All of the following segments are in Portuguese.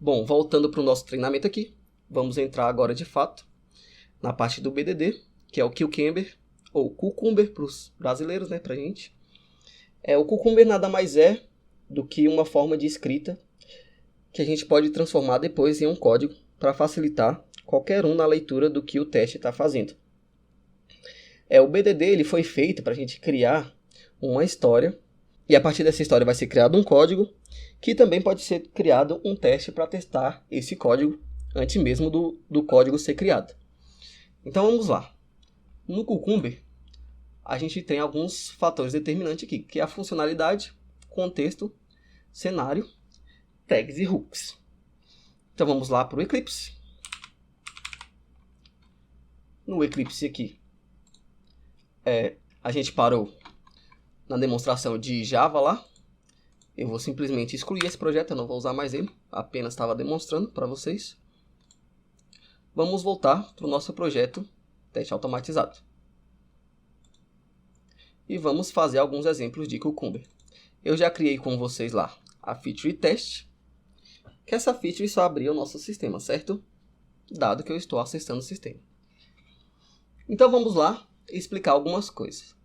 Bom, voltando para o nosso treinamento aqui, vamos entrar agora de fato na parte do BDD, que é o Cucumber, ou Cucumber para os brasileiros, né, pra gente. O Cucumber nada mais é do que uma forma de escrita que a gente pode transformar depois em um código para facilitar qualquer um na leitura do que o teste está fazendo. O BDD ele foi feito para a gente criar uma história, e a partir dessa história vai ser criado um código, que também pode ser criado um teste para testar esse código antes mesmo do código ser criado. Então vamos lá. No Cucumber, a gente tem alguns fatores determinantes aqui, que é a funcionalidade, contexto, cenário, tags e hooks. Então vamos lá para o Eclipse. No Eclipse aqui, a gente parou na demonstração de Java lá. Eu vou simplesmente excluir esse projeto, eu não vou usar mais ele, apenas estava demonstrando para vocês. Vamos voltar para o nosso projeto teste automatizado. E vamos fazer alguns exemplos de Cucumber. Eu já criei com vocês lá a feature test, que essa feature só abria o nosso sistema, certo? Dado que eu estou acessando o sistema. Então vamos lá explicar algumas coisas.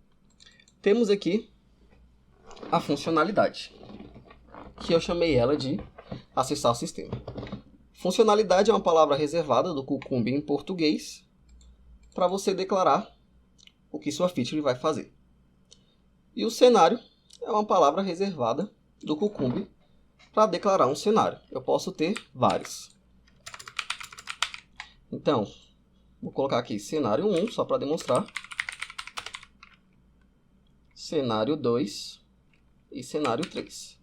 Temos aqui a funcionalidade, que eu chamei ela de acessar o sistema. Funcionalidade é uma palavra reservada do Cucumber em português para você declarar o que sua feature vai fazer. E o cenário é uma palavra reservada do Cucumber para declarar um cenário. Eu posso ter vários. Então, vou colocar aqui cenário 1, só para demonstrar. Cenário 2 e cenário 3.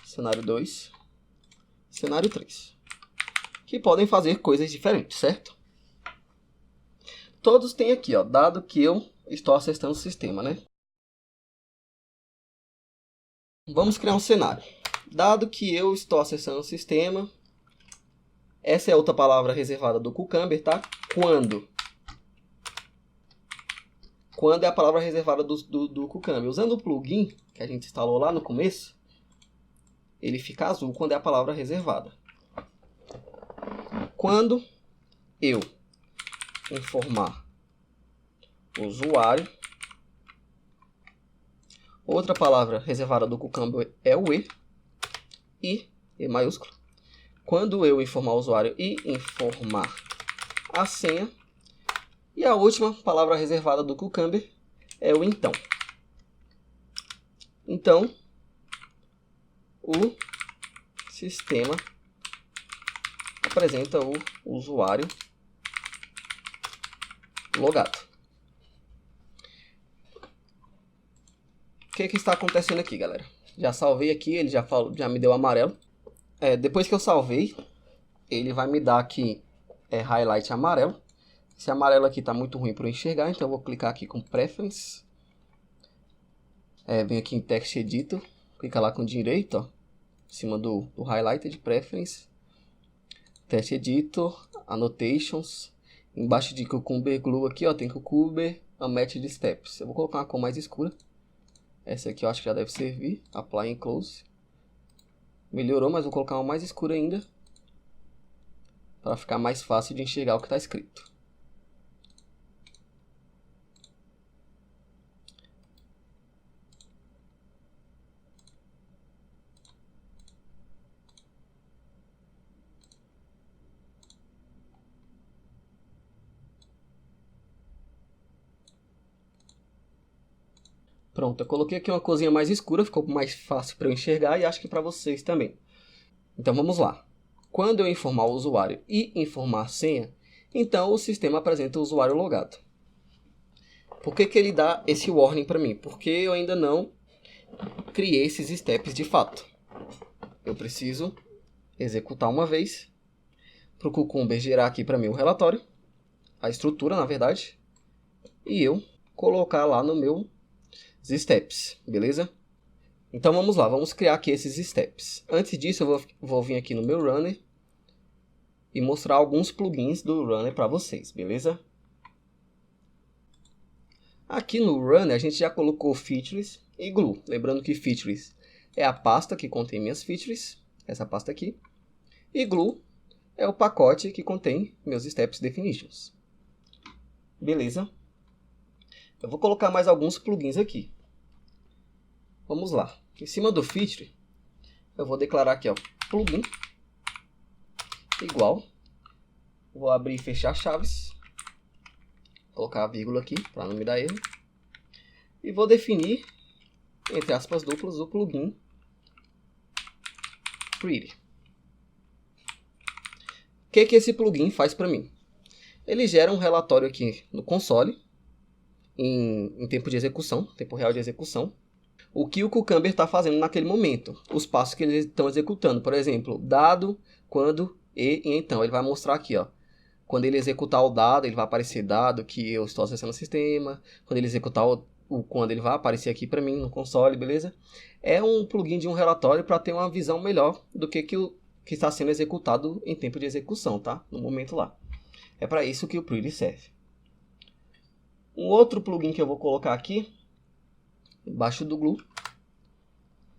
Cenário 2, cenário 3. Que podem fazer coisas diferentes, certo? Todos têm aqui, ó, dado que eu estou acessando o sistema, né? Vamos criar um cenário. Dado que eu estou acessando o sistema, essa é outra palavra reservada do Cucumber, tá? Quando é a palavra reservada do Cucumber. Usando o plugin que a gente instalou lá no começo, ele fica azul quando é a palavra reservada. Quando eu informar o usuário, outra palavra reservada do Cucumber é o E maiúsculo. Quando eu informar o usuário e informar a senha. E a última palavra reservada do Cucumber é o então. Então, o sistema apresenta o usuário logado. O que está acontecendo aqui, galera? Já salvei aqui, ele já me deu amarelo. Depois que eu salvei, ele vai me dar aqui highlight amarelo. Esse amarelo aqui está muito ruim para eu enxergar, então eu vou clicar aqui com Preference. Venho aqui em Text Editor, clica lá com direito, ó, em cima do highlight de Preference. Text Editor, Annotations. Embaixo de Cucumber Glue aqui, ó, tem Cucumber Unmatched Steps. Eu vou colocar uma cor mais escura. Essa aqui eu acho que já deve servir. Apply and Close. Melhorou, mas vou colocar uma mais escura ainda, para ficar mais fácil de enxergar o que está escrito. Pronto, eu coloquei aqui uma corzinha mais escura, ficou mais fácil para eu enxergar e acho que para vocês também. Então vamos lá. Quando eu informar o usuário e informar a senha, então o sistema apresenta o usuário logado. Por que ele dá esse warning para mim? Porque eu ainda não criei esses steps de fato. Eu preciso executar uma vez para o Cucumber gerar aqui para mim o relatório, a estrutura na verdade, e eu colocar lá no meu steps, beleza? Então vamos lá, vamos criar aqui esses steps. Antes disso eu vou vir aqui no meu runner e mostrar alguns plugins do runner para vocês, beleza? Aqui no runner a gente já colocou features e glue, lembrando que features é a pasta que contém minhas features, essa pasta aqui. E glue é o pacote que contém meus steps definitions. Beleza? Eu vou colocar mais alguns plugins aqui. Vamos lá. Em cima do feature, eu vou declarar aqui, ó, plugin igual. Vou abrir e fechar chaves. Colocar a vírgula aqui para não me dar erro. E vou definir, entre aspas duplas, o plugin pretty. O que esse plugin faz para mim? Ele gera um relatório aqui no console, em tempo de execução, tempo real de execução. O que o Cucumber está fazendo naquele momento, os passos que eles estão executando. Por exemplo, dado, quando e então. Ele vai mostrar aqui, ó. Quando ele executar o dado, ele vai aparecer dado que eu estou acessando o sistema. Quando ele executar quando ele vai aparecer aqui para mim no console, beleza? É um plugin de um relatório para ter uma visão melhor do que está sendo executado em tempo de execução, tá? No momento lá. É para isso que o Pretty serve. Um outro plugin que eu vou colocar aqui, embaixo do glue,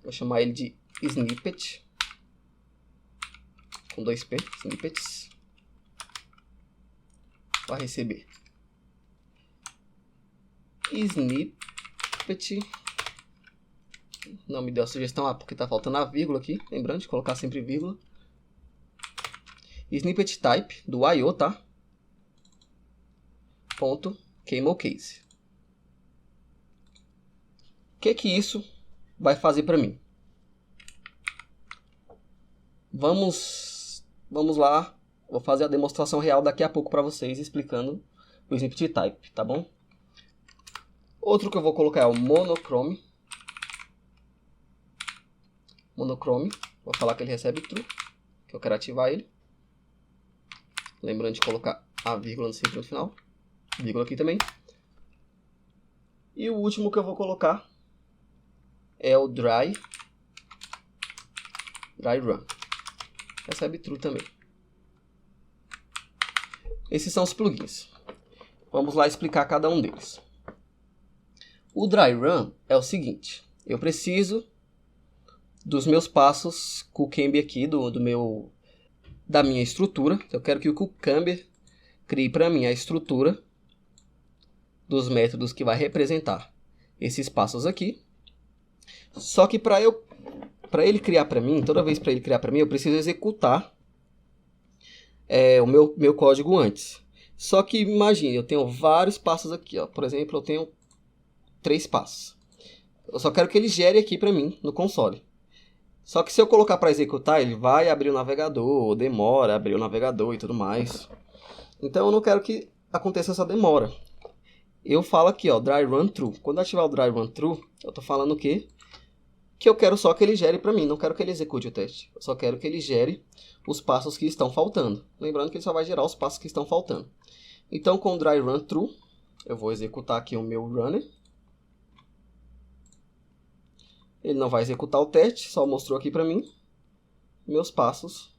vou chamar ele de Snippet, com 2P, Snippets, para receber. Snippet, não me deu a sugestão, porque está faltando a vírgula aqui, lembrando de colocar sempre vírgula. Snippet type do I/O, tá? Ponto CamelCase. O que isso vai fazer para mim? Vamos lá. Vou fazer a demonstração real daqui a pouco para vocês, explicando o Snippet Type, tá bom? Outro que eu vou colocar é o Monochrome. Monochrome. Vou falar que ele recebe true, que eu quero ativar ele. Lembrando de colocar a vírgula sempre no final. Vírgula aqui também. E o último que eu vou colocar é o Dry Run. Recebe true também. Esses são os plugins. Vamos lá explicar cada um deles. O Dry Run é o seguinte. Eu preciso dos meus passos Cucumber aqui, da minha estrutura. Eu quero que o Cucumber crie para mim a estrutura dos métodos que vai representar esses passos aqui. Só que para ele criar para mim, toda vez para ele criar para mim, eu preciso executar o meu código antes. Só que imagine, eu tenho vários passos aqui, ó. Por exemplo, eu tenho 3 passos. Eu só quero que ele gere aqui para mim no console. Só que se eu colocar para executar, ele vai abrir o navegador, demora a abrir o navegador e tudo mais. Então eu não quero que aconteça essa demora. Eu falo aqui, ó, Dry Run True. Quando eu ativar o Dry Run True, eu estou falando o quê? Que eu quero só que ele gere para mim, não quero que ele execute o teste. Eu só quero que ele gere os passos que estão faltando. Lembrando que ele só vai gerar os passos que estão faltando. Então, com o Dry Run True, eu vou executar aqui o meu runner. Ele não vai executar o teste, só mostrou aqui para mim meus passos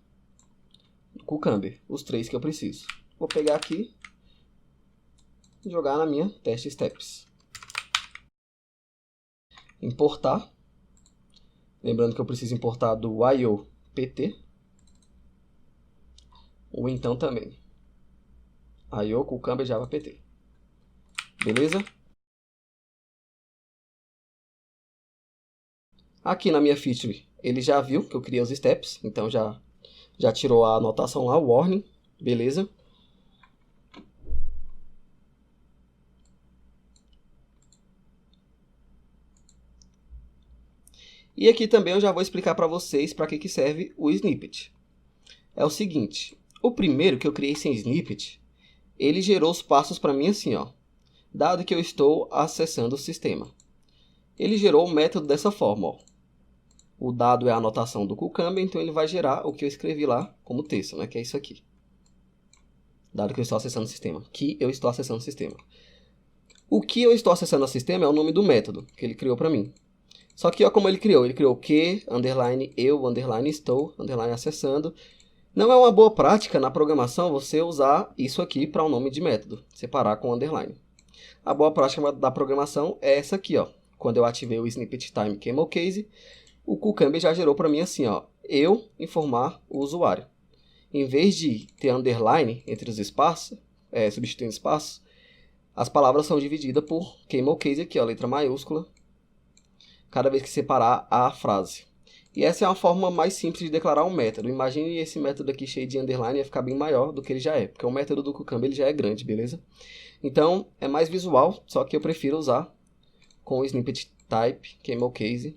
do Cucumber, os 3 que eu preciso. Vou pegar aqui e jogar na minha test steps. Importar. Lembrando que eu preciso importar do I/O PT. Ou então também I/O Cucumber Java PT. Beleza? Aqui na minha feature, ele já viu que eu criei os steps. Então já tirou a anotação lá, o warning. Beleza? E aqui também eu já vou explicar para vocês para que serve o snippet. É o seguinte, o primeiro que eu criei sem snippet, ele gerou os passos para mim assim, ó, dado que eu estou acessando o sistema. Ele gerou o método dessa forma, ó. O dado é a anotação do Cucumber, então ele vai gerar o que eu escrevi lá como texto, né, que é isso aqui. Dado que eu estou acessando o sistema, que eu estou acessando o sistema. O que eu estou acessando o sistema é o nome do método que ele criou para mim. Só que olha como ele criou que, underline, eu, underline, estou, underline, acessando. Não é uma boa prática na programação você usar isso aqui para um nome de método, separar com underline. A boa prática da programação é essa aqui, ó. Quando eu ativei o Snippet Time CamelCase, o Cucumber já gerou para mim assim, ó, eu informar o usuário. Em vez de ter underline entre os espaços, substituindo espaços, as palavras são divididas por camel case aqui, ó, letra maiúscula, cada vez que separar a frase. E essa é uma forma mais simples de declarar um método. Imagine esse método aqui cheio de underline, ia ficar bem maior do que ele já é, porque o método do Cucumber ele já é grande, beleza? Então, é mais visual, só que eu prefiro usar com o snippet type, camel case,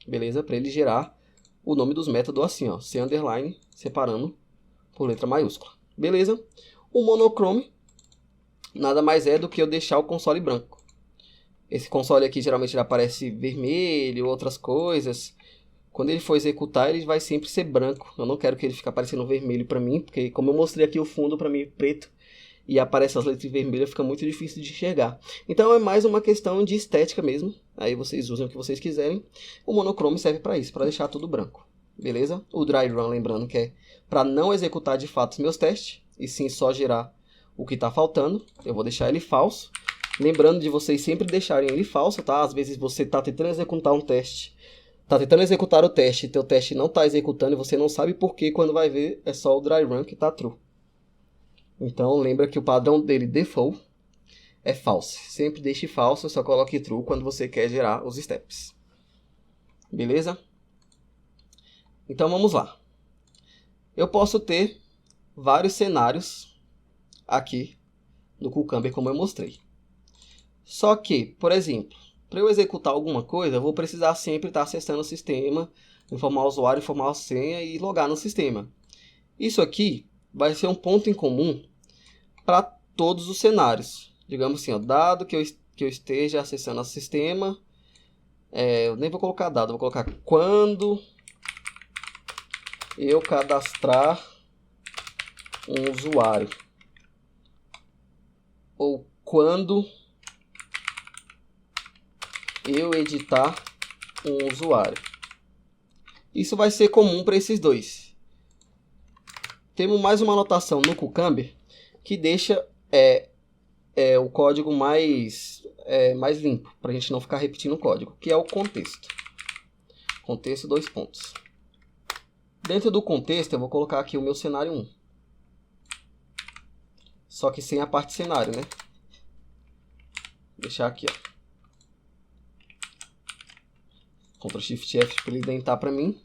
beleza? Para ele gerar o nome dos métodos assim, ó, sem underline, separando por letra maiúscula, beleza? O monochrome nada mais é do que eu deixar o console branco. Esse console aqui geralmente ele aparece vermelho, outras coisas. Quando ele for executar, ele vai sempre ser branco. Eu não quero que ele fique aparecendo vermelho para mim, porque como eu mostrei aqui o fundo para mim preto e aparece as letras vermelhas, fica muito difícil de enxergar. Então é mais uma questão de estética mesmo. Aí vocês usam o que vocês quiserem. O monochrome serve para isso, para deixar tudo branco. Beleza? O dry run, lembrando que é para não executar de fato os meus testes, e sim só gerar o que está faltando. Eu vou deixar ele falso. Lembrando de vocês sempre deixarem ele falso, tá? Às vezes você está tentando executar um teste, está tentando executar o teste, e teu teste não está executando e você não sabe por que, quando vai ver é só o dry run que está true. Então lembra que o padrão dele default é false. Sempre deixe falso, só coloque true quando você quer gerar os steps. Beleza? Então vamos lá. Eu posso ter vários cenários aqui no Cucumber como eu mostrei. Só que, por exemplo, para eu executar alguma coisa, eu vou precisar sempre estar acessando o sistema, informar o usuário, informar a senha e logar no sistema. Isso aqui vai ser um ponto em comum para todos os cenários. Digamos assim, ó, dado que eu esteja acessando o sistema, eu nem vou colocar dado, vou colocar quando eu cadastrar um usuário, ou quando eu editar um usuário. Isso vai ser comum para esses dois. Temos mais uma anotação no Cucumber que deixa o código mais limpo, para a gente não ficar repetindo o código, que é o contexto. Contexto, dois pontos. Dentro do contexto eu vou colocar aqui o meu cenário 1. Só que sem a parte cenário, né? Vou deixar aqui, ó. Ctrl Shift F para ele indentar para mim.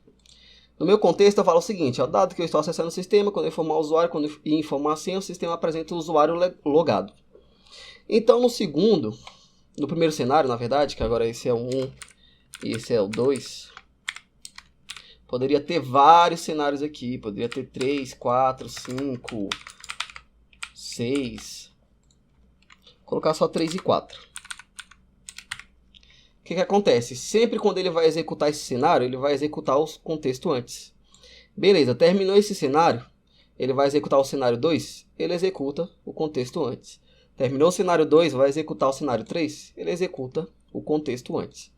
No meu contexto eu falo o seguinte, ó, dado que eu estou acessando o sistema, quando eu informar o usuário, quando eu informar a senha, o sistema apresenta o usuário logado. Então no primeiro cenário, na verdade, que agora esse é o 1 e esse é o 2, poderia ter vários cenários aqui, poderia ter 3, 4, 5, 6, vou colocar só 3 e 4. O que acontece? Sempre quando ele vai executar esse cenário, ele vai executar o contexto antes. Beleza, terminou esse cenário, ele vai executar o cenário 2, ele executa o contexto antes. Terminou o cenário 2, vai executar o cenário 3, ele executa o contexto antes.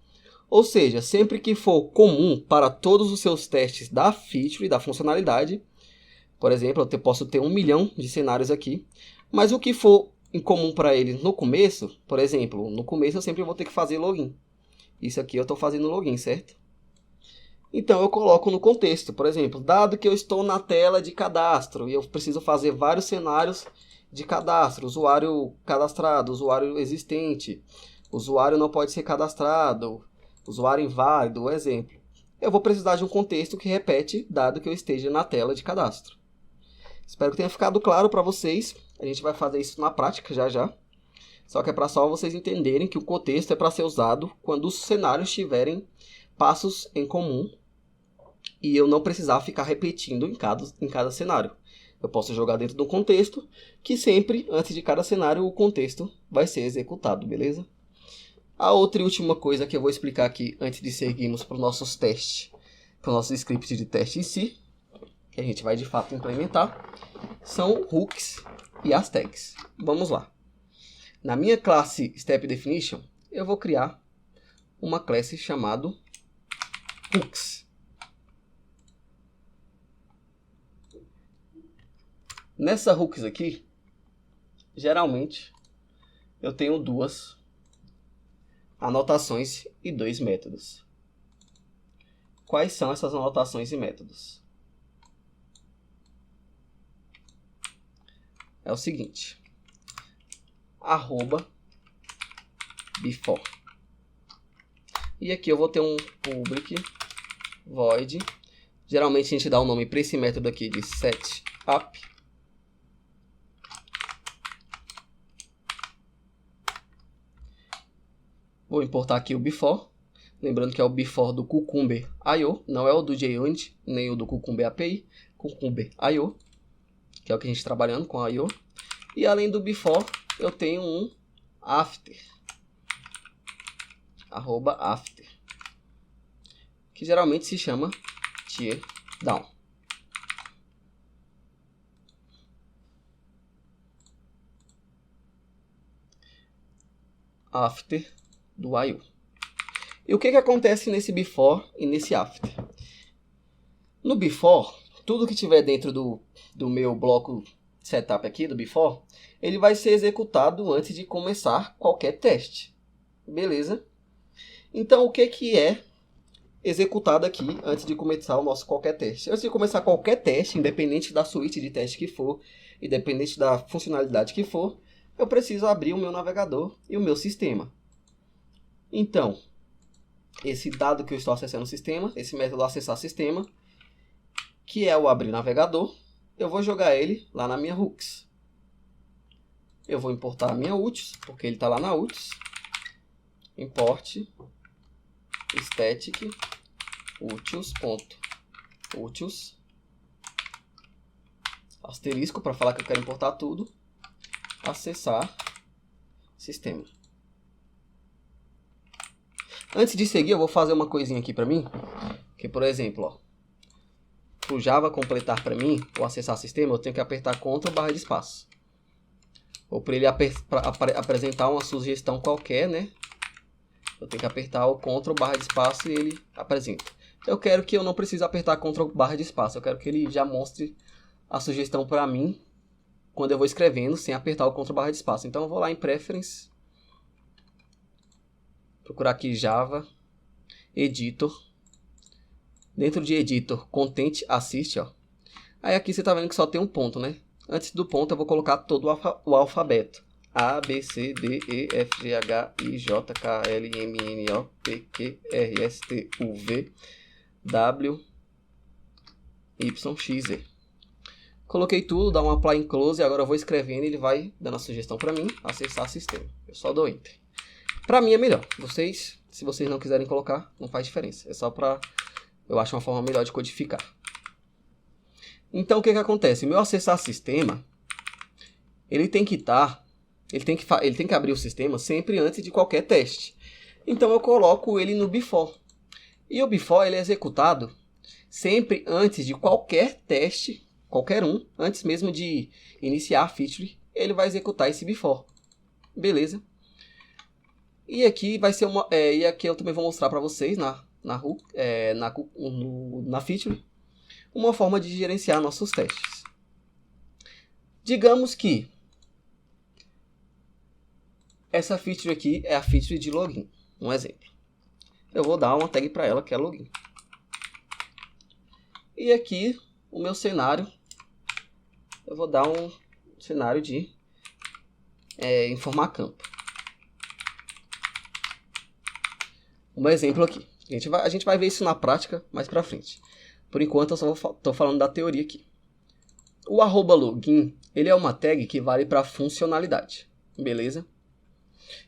Ou seja, sempre que for comum para todos os seus testes da feature e da funcionalidade, por exemplo, eu posso ter 1 milhão de cenários aqui, mas o que for incomum para ele no começo, por exemplo, no começo eu sempre vou ter que fazer login. Isso aqui eu estou fazendo login, certo? Então eu coloco no contexto, por exemplo, dado que eu estou na tela de cadastro e eu preciso fazer vários cenários de cadastro, usuário cadastrado, usuário existente, usuário não pode ser cadastrado, usuário inválido, exemplo. Eu vou precisar de um contexto que repete, dado que eu esteja na tela de cadastro. Espero que tenha ficado claro para vocês. A gente vai fazer isso na prática já já. Só que é para só vocês entenderem que o contexto é para ser usado quando os cenários tiverem passos em comum e eu não precisar ficar repetindo em cada cenário. Eu posso jogar dentro do contexto, que sempre, antes de cada cenário, o contexto vai ser executado, beleza? A outra e última coisa que eu vou explicar aqui, antes de seguirmos para os nossos testes, para o nosso script de teste em si, que a gente vai de fato implementar, são hooks e as tags. Vamos lá. Na minha classe Step Definition, eu vou criar uma classe chamada hooks. Nessa hooks aqui, geralmente, eu tenho duas anotações e dois métodos. Quais são essas anotações e métodos? É o seguinte, @before. E aqui eu vou ter um public void. Geralmente a gente dá o nome para esse método aqui de setup. Vou importar aqui o before. Lembrando que é o before do Cucumber.io, não é o do JUnit, nem o do Cucumber API. Cucumber.io, que é o que a gente está trabalhando com a I/O. E além do before, eu tenho um after. @after. Que geralmente se chama teardown. After do I/O. E o que acontece nesse before e nesse after? No before, tudo que tiver dentro do meu bloco setup aqui, do before, ele vai ser executado antes de começar qualquer teste. Beleza? Então, o que é executado aqui antes de começar o nosso qualquer teste? Antes de começar qualquer teste, independente da suíte de teste que for, independente da funcionalidade que for, eu preciso abrir o meu navegador e o meu sistema. Então, esse dado que eu estou acessando o sistema, esse método acessar sistema, que é o abrir navegador, eu vou jogar ele lá na minha hooks. Eu vou importar a minha utils, porque ele está lá na utils. Import static utils.utils asterisco para falar que eu quero importar tudo. Acessar sistema. Antes de seguir, eu vou fazer uma coisinha aqui para mim, que por exemplo, para o Java completar para mim, ou acessar sistema, eu tenho que apertar Ctrl / espaço. Ou para ele apresentar uma sugestão qualquer, né? Eu tenho que apertar o Ctrl / espaço e ele apresenta. Eu quero que eu não precise apertar Ctrl / espaço, eu quero que ele já mostre a sugestão para mim quando eu vou escrevendo, sem apertar o Ctrl / espaço. Então eu vou lá em Preference, procurar aqui Java, Editor. Dentro de Editor, Content Assist, ó. Aí aqui você está vendo que só tem um ponto, né? Antes do ponto eu vou colocar todo o alfabeto. A, B, C, D, E, F, G, H, I, J, K, L, M, N, O, P, Q, R, S, T, U, V, W, Y, X, Z. Coloquei tudo, dá um apply em close e agora eu vou escrevendo e ele vai dando a sugestão para mim, acessar sistema. Eu só dou enter. Para mim é melhor. Se vocês não quiserem colocar, não faz diferença. É só para eu acho uma forma melhor de codificar. Então o que acontece? O meu acessar sistema, ele tem que abrir o sistema sempre antes de qualquer teste. Então eu coloco ele no before. E o before ele é executado sempre antes de qualquer teste, qualquer um, antes mesmo de iniciar a feature, ele vai executar esse before. Beleza? E aqui vai ser e aqui eu também vou mostrar para vocês na feature uma forma de gerenciar nossos testes. Digamos que essa feature aqui é a feature de login. Um exemplo. Eu vou dar uma tag para ela que é login. E aqui o meu cenário, eu vou dar um cenário de informar campo. Um exemplo aqui. A gente vai ver isso na prática mais para frente. Por enquanto eu só estou falando da teoria aqui. O @login, ele é uma tag que vale para funcionalidade. Beleza?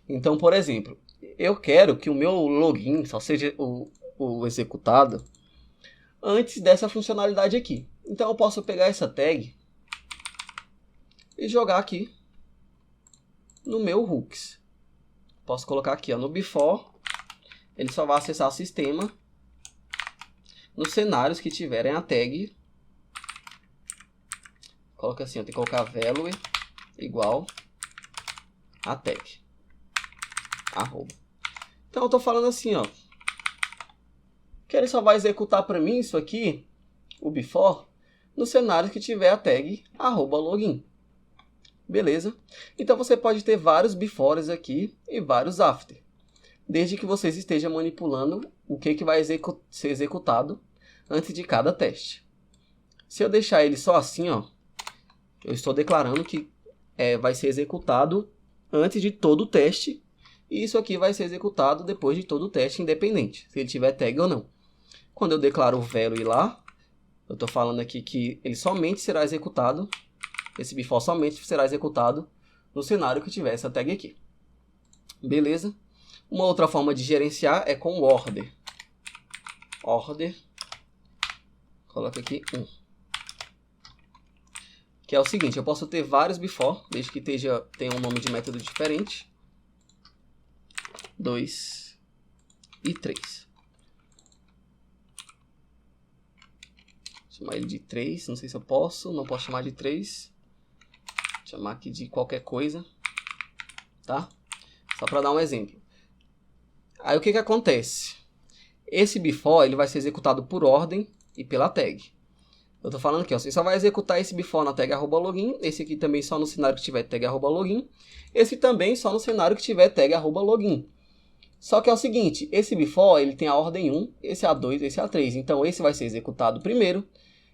Então, por exemplo, eu quero que o meu login só seja o executado antes dessa funcionalidade aqui. Então eu posso pegar essa tag e jogar aqui no meu hooks. Posso colocar aqui, ó, no before, ele só vai acessar o sistema nos cenários que tiverem a tag. Coloca assim, eu tenho que colocar value igual a tag. Então eu estou falando assim, ó, que ele só vai executar para mim isso aqui, o before, nos cenários que tiver a tag @login. Beleza? Então você pode ter vários befores aqui e vários after. desde que vocês estejam manipulando o que vai ser executado antes de cada teste. Se eu deixar ele só assim, ó, eu estou declarando que vai ser executado antes de todo o teste, e isso aqui vai ser executado depois de todo o teste, independente, se ele tiver tag ou não. Quando eu declaro o value lá, eu estou falando aqui que ele somente será executado, esse before somente será executado no cenário que tiver essa tag aqui. Beleza? Uma outra forma de gerenciar é com o order. Order, coloca aqui 1. Que é o seguinte, eu posso ter vários before, desde que tenha um nome de método diferente. 2 e 3. Vou chamar ele de 3, não sei se eu posso, não posso chamar de 3. Vou chamar aqui de qualquer coisa, tá? Só para dar um exemplo. Aí o que acontece? Esse before ele vai ser executado por ordem e pela tag. Eu estou falando aqui, ó, você só vai executar esse before na tag @login, esse aqui também só no cenário que tiver tag @login, esse também só no cenário que tiver tag @login. Só que é o seguinte, esse before ele tem a ordem 1, esse A2, esse A3, então esse vai ser executado primeiro,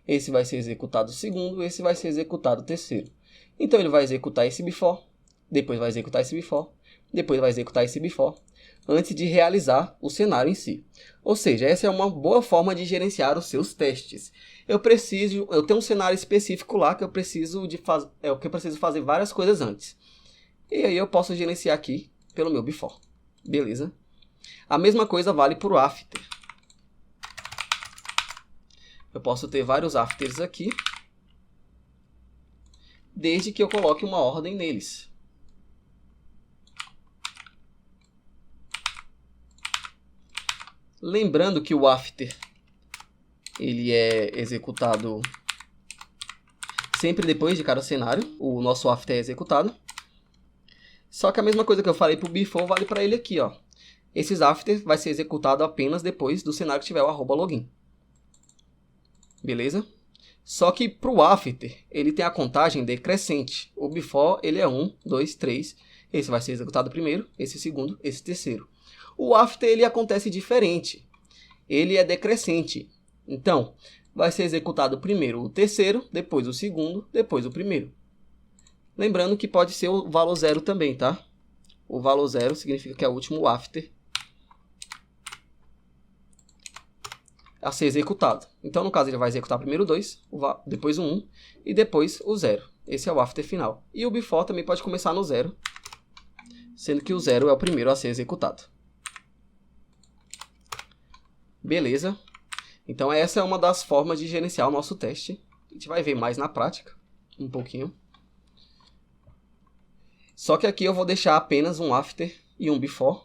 esse vai ser executado segundo, esse vai ser executado terceiro. Então ele vai executar esse before, depois vai executar esse before, depois vai executar esse before, antes de realizar o cenário em si. Ou seja, essa é uma boa forma de gerenciar os seus testes. Eu tenho um cenário específico lá que eu preciso fazer várias coisas antes. E aí eu posso gerenciar aqui pelo meu before. Beleza? A mesma coisa vale para o after. Eu posso ter vários afters aqui, desde que eu coloque uma ordem neles. Lembrando que o after ele é executado sempre depois de cada cenário. O nosso after é executado. Só que a mesma coisa que eu falei para o before vale para ele aqui, ó. Esses after vai ser executado apenas depois do cenário que tiver o @login. Beleza? Só que para o after ele tem a contagem decrescente. O before ele é 1, 2, 3. Esse vai ser executado primeiro, esse segundo, esse terceiro. O after ele acontece diferente. Ele é decrescente. Então, vai ser executado primeiro o terceiro, depois o segundo, depois o primeiro. Lembrando que pode ser o valor 0 também, tá? O valor 0 significa que é o último after a ser executado. Então, no caso, ele vai executar primeiro o 2, depois o 1 e depois o 0. Esse é o after final. E o before também pode começar no 0, sendo que o 0 é o primeiro a ser executado. Beleza? Então essa é uma das formas de gerenciar o nosso teste. A gente vai ver mais na prática, um pouquinho. Só que aqui eu vou deixar apenas um after e um before.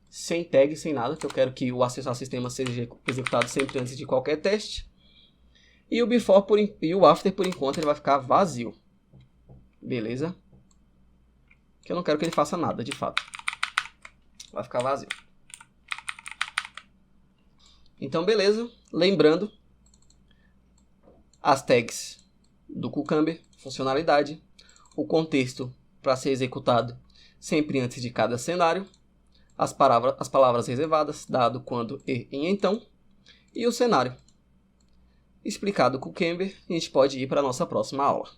Sem tag, sem nada, que eu quero que o acesso ao sistema seja executado sempre antes de qualquer teste. E o before e o after, por enquanto, ele vai ficar vazio. Beleza? Que eu não quero que ele faça nada, de fato. Vai ficar vazio. Então, beleza. Lembrando, as tags do Cucumber, funcionalidade, o contexto para ser executado sempre antes de cada cenário, as palavras reservadas, dado, quando e em então, e o cenário. Explicado com o Cucumber, a gente pode ir para a nossa próxima aula.